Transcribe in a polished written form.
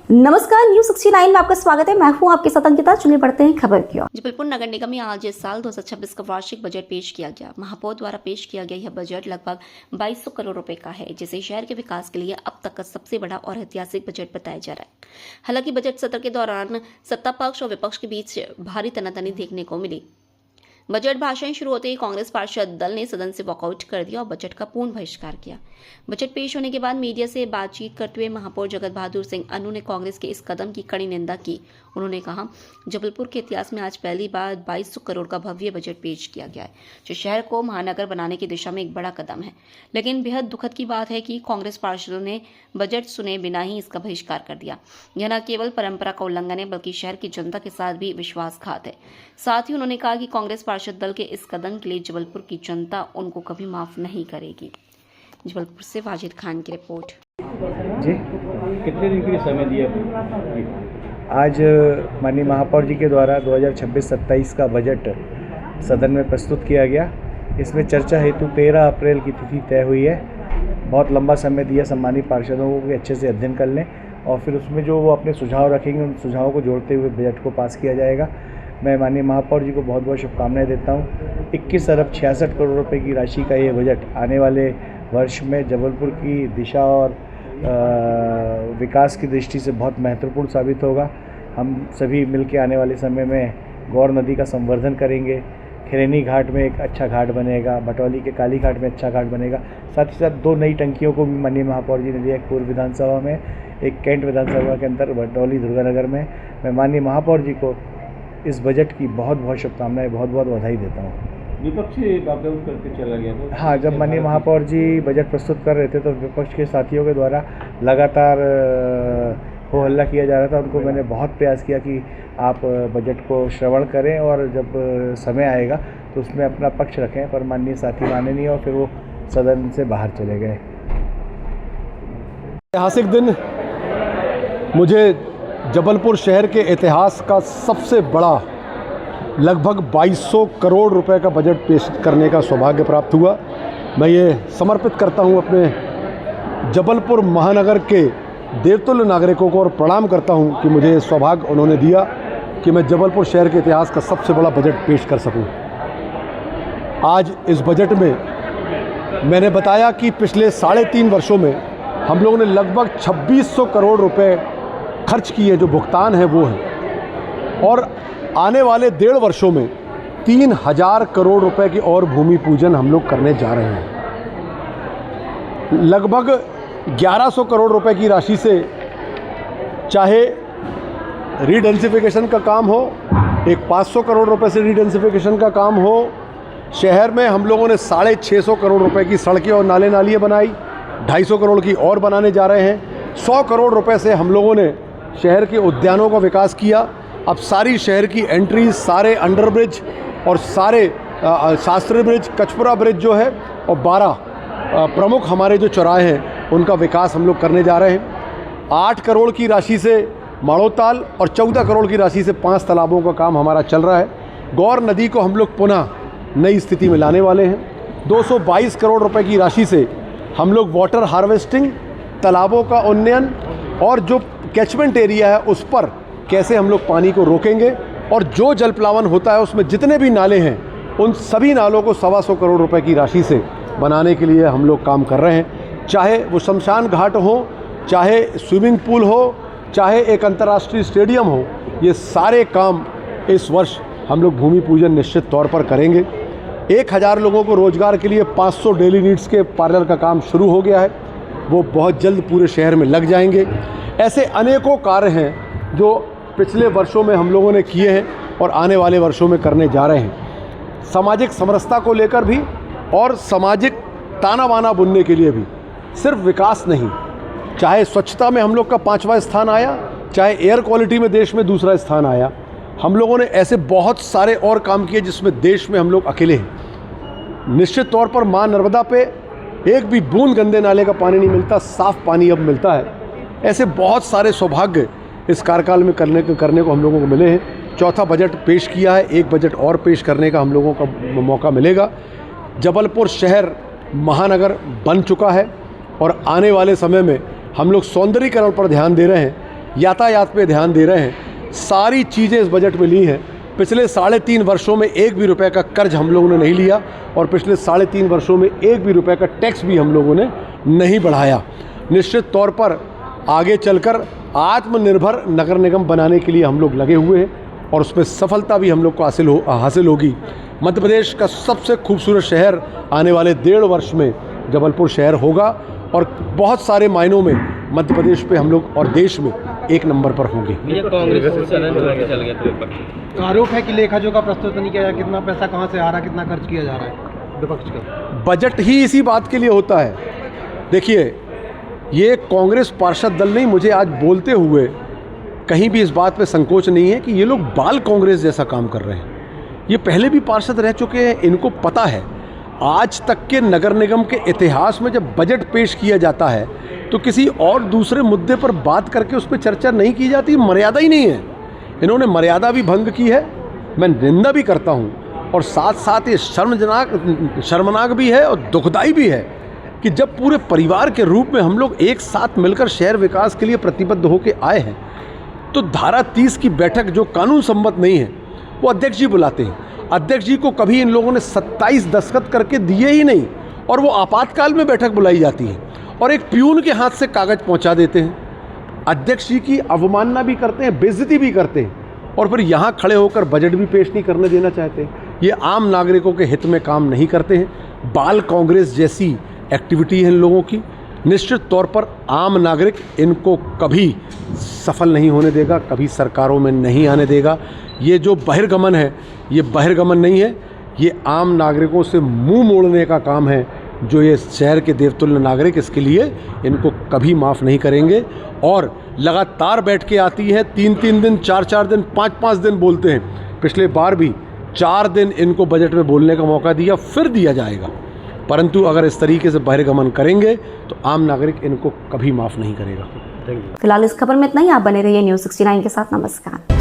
नमस्कार, न्यूज 69 में आपका स्वागत है। मैं हूं आपके साथ अंकिता। चलिए बढ़ते हैं खबर की ओर। जबलपुर नगर निगम में आज इस साल 2026 का वार्षिक बजट पेश किया गया। महापौर द्वारा पेश किया गया यह बजट लगभग 2200 करोड़ रुपए का है, जिसे शहर के विकास के लिए अब तक का सबसे बड़ा और ऐतिहासिक बजट बताया जा रहा है। हालांकि बजट सत्र के दौरान सत्ता पक्ष और विपक्ष के बीच भारी तनातनी देखने को मिली। बजट भाषण शुरू होते ही कांग्रेस पार्षद दल ने सदन से वॉकआउट कर दिया और बजट का पूर्ण बहिष्कार किया। बजट पेश होने के बाद मीडिया से बातचीत करते हुए महापौर जगत बहादुर सिंह अन्नू ने कांग्रेस के इस कदम की कड़ी निंदा की। उन्होंने कहा, जबलपुर के इतिहास में आज पहली बार 2200 करोड़ का भव्य बजट पेश किया गया है, जो शहर को महानगर बनाने की दिशा में एक बड़ा कदम है। लेकिन बेहद दुखद की बात है कि कांग्रेस पार्षदों ने बजट सुने बिना ही इसका बहिष्कार कर दिया। यह न केवल परंपरा का उल्लंघन है, बल्कि शहर की जनता के साथ भी विश्वासघात है। साथ ही उन्होंने कहा कि कांग्रेस पार्षद दल के इस कदम के लिए जबलपुर की जनता उनको कभी माफ नहीं करेगी। जबलपुर से वाजिद खान की रिपोर्ट। जी, कितने दिन के लिए समय दिया जी? आज माननीय महापौर जी के द्वारा 2026-27 का बजट सदन में प्रस्तुत किया गया। इसमें चर्चा हेतु 13 अप्रैल की तिथि तय हुई है। बहुत लंबा समय दिया सम्मानित पार्षदों को कि अच्छे से अध्ययन कर लें और फिर उसमें जो वो अपने सुझाव रखेंगे उन सुझावों को जोड़ते हुए बजट को पास किया जाएगा। मैं माननीय महापौर जी को बहुत बहुत शुभकामनाएं देता हूँ। 21 अरब 66 करोड़ रुपए की राशि का ये बजट आने वाले वर्ष में जबलपुर की दिशा और विकास की दृष्टि से बहुत महत्वपूर्ण साबित होगा। हम सभी मिलकर आने वाले समय में गौर नदी का संवर्धन करेंगे। खिरेनी घाट में एक अच्छा घाट बनेगा, बटौली के काली घाट में अच्छा घाट बनेगा। साथ ही साथ 2 नई टंकियों को भी माननीय महापौर जी ने दिया, एक पूर्व विधानसभा में, एक कैंट विधानसभा के अंदर बटौली दुर्गानगर में। मैं माननीय महापौर जी को इस बजट की बहुत बहुत शुभकामनाएं, बहुत बहुत बधाई देता हूँ। विपक्ष वॉकआउट करके चला गया था। हाँ, जब माननीय महापौर जी बजट प्रस्तुत कर रहे थे तो विपक्ष के साथियों के द्वारा लगातार हो हल्ला किया जा रहा था। उनको मैंने बहुत प्रयास किया कि आप बजट को श्रवण करें और जब समय आएगा तो उसमें अपना पक्ष रखें, पर माननीय साथी माने नहीं और फिर वो सदन से बाहर चले गए। ऐतिहासिक दिन मुझे जबलपुर शहर के इतिहास का सबसे बड़ा लगभग 2200 करोड़ रुपए का बजट पेश करने का सौभाग्य प्राप्त हुआ। मैं ये समर्पित करता हूँ अपने जबलपुर महानगर के देवतुल्य नागरिकों को और प्रणाम करता हूँ कि मुझे सौभाग्य उन्होंने दिया कि मैं जबलपुर शहर के इतिहास का सबसे बड़ा बजट पेश कर सकूँ। आज इस बजट में मैंने बताया कि पिछले 3.5 वर्षों में हम लोगों ने लगभग 2600 करोड़ रुपए खर्च किए, जो भुगतान है वो है, और आने वाले 1.5 वर्षों में 3000 करोड़ रुपए की और भूमि पूजन हम लोग करने जा रहे हैं। लगभग 1100 करोड़ रुपए की राशि से चाहे रीडेंसिफिकेशन का काम हो, एक 500 करोड़ रुपए से रीडेंसिफिकेशन का काम हो, शहर में हम लोगों ने 650 करोड़ रुपए की सड़कें और नाले नालियाँ बनाई, 250 करोड़ की और बनाने जा रहे हैं। 100 करोड़ रुपए से हम लोगों ने शहर के उद्यानों का विकास किया। अब सारी शहर की एंट्रीज, सारे अंडरब्रिज और सारे शास्त्री ब्रिज, कचपुरा ब्रिज जो है, और 12 प्रमुख हमारे जो चौराहे हैं उनका विकास हम लोग करने जा रहे हैं। 8 करोड़ की राशि से माड़ोताल और 14 करोड़ की राशि से 5 तालाबों का काम हमारा चल रहा है। गौर नदी को हम लोग पुनः नई स्थिति में लाने वाले हैं। 222 करोड़ रुपए की राशि से हम लोग वाटर हार्वेस्टिंग, तालाबों का उन्नयन और जो कैचमेंट एरिया है उस पर कैसे हम लोग पानी को रोकेंगे, और जो जल प्लावन होता है उसमें जितने भी नाले हैं उन सभी नालों को 125 करोड़ रुपए की राशि से बनाने के लिए हम लोग काम कर रहे हैं। चाहे वो शमशान घाट हो, चाहे स्विमिंग पूल हो, चाहे एक अंतर्राष्ट्रीय स्टेडियम हो, ये सारे काम इस वर्ष हम लोग भूमि पूजन निश्चित तौर पर करेंगे। 1000 लोगों को रोजगार के लिए 500 डेली नीड्स के पार्लर का काम शुरू हो गया है, वो बहुत जल्द पूरे शहर में लग जाएंगे। ऐसे अनेकों कार्य हैं जो पिछले वर्षों में हम लोगों ने किए हैं और आने वाले वर्षों में करने जा रहे हैं। सामाजिक समरसता को लेकर भी और सामाजिक ताना बाना बुनने के लिए भी। सिर्फ विकास नहीं, चाहे स्वच्छता में हम लोग का 5वां स्थान आया, चाहे एयर क्वालिटी में देश में 2रा स्थान आया, हम लोगों ने ऐसे बहुत सारे और काम किए जिसमें देश में हम लोग अकेले हैं। निश्चित तौर पर माँ नर्मदा पे एक भी बूंद गंदे नाले का पानी नहीं मिलता, साफ़ पानी अब मिलता है। ऐसे बहुत सारे सौभाग्य इस कार्यकाल में करने को हम लोगों को मिले हैं। 4था बजट पेश किया है, एक बजट और पेश करने का हम लोगों का मौका मिलेगा। जबलपुर शहर महानगर बन चुका है और आने वाले समय में हम लोग सौंदर्यीकरण पर ध्यान दे रहे हैं। यातायात पे ध्यान दे रहे हैं। सारी चीज़ें इस बजट में ली हैं। पिछले 3.5 वर्षों में एक भी रुपए का कर्ज हम लोगों ने नहीं लिया और पिछले 3.5 वर्षों में एक भी रुपए का टैक्स भी हम लोगों ने नहीं बढ़ाया। निश्चित तौर पर आगे चलकर आत्मनिर्भर नगर निगम बनाने के लिए हम लोग लगे हुए हैं और उसमें सफलता भी हम लोग को हासिल होगी। मध्य प्रदेश का सबसे खूबसूरत शहर आने वाले 1.5 वर्ष में जबलपुर शहर होगा और बहुत सारे मायनों में मध्य प्रदेश पे हम लोग और देश में एक नंबर पर होंगे। आरोप है कि लेखा जोखा प्रस्तुत नहीं किया, कितना पैसा कहाँ से आ रहा है, कितना खर्च किया जा रहा है विपक्ष का। बजट ही इसी बात के लिए होता है। देखिए, ये कांग्रेस पार्षद दल नहीं, मुझे आज बोलते हुए कहीं भी इस बात पे संकोच नहीं है कि ये लोग बाल कांग्रेस जैसा काम कर रहे हैं। ये पहले भी पार्षद रह चुके हैं, इनको पता है। आज तक के नगर निगम के इतिहास में जब बजट पेश किया जाता है तो किसी और दूसरे मुद्दे पर बात करके उस पर चर्चा नहीं की जाती, मर्यादा ही नहीं है। इन्होंने मर्यादा भी भंग की है, मैं निंदा भी करता हूँ और साथ साथ ये शर्मनाक भी है और दुखदाई भी है कि जब पूरे परिवार के रूप में हम लोग एक साथ मिलकर शहर विकास के लिए प्रतिबद्ध होकर आए हैं तो धारा 30 की बैठक जो कानून सम्मत नहीं है वो अध्यक्ष जी बुलाते हैं। अध्यक्ष जी को कभी इन लोगों ने 27 दस्तखत करके दिए ही नहीं और वो आपातकाल में बैठक बुलाई जाती है और एक प्यून के हाथ से कागज़ पहुंचा देते हैं। अध्यक्ष जी की अवमानना भी करते हैं, बेइज्जती भी करते हैं और फिर यहाँ खड़े होकर बजट भी पेश नहीं करने देना चाहते। ये आम नागरिकों के हित में काम नहीं करते हैं। बाल कांग्रेस जैसी एक्टिविटी है इन लोगों की। निश्चित तौर पर आम नागरिक इनको कभी सफल नहीं होने देगा, कभी सरकारों में नहीं आने देगा। ये जो बहिर्गमन है, ये बहिर्गमन नहीं है, ये आम नागरिकों से मुंह मोड़ने का काम है। जो ये शहर के देवतुल्य नागरिक, इसके लिए इनको कभी माफ़ नहीं करेंगे और लगातार बैठ के आती है। 3-3 दिन, 4-4 दिन, 5-5 दिन बोलते हैं। पिछले बार भी 4 दिन इनको बजट में बोलने का मौका दिया, फिर दिया जाएगा। परंतु अगर इस तरीके से बहिर्गमन करेंगे तो आम नागरिक इनको कभी माफ़ नहीं करेगा। फिलहाल इस खबर में इतना ही। आप बने रहिए न्यूज़ 69 के साथ। नमस्कार।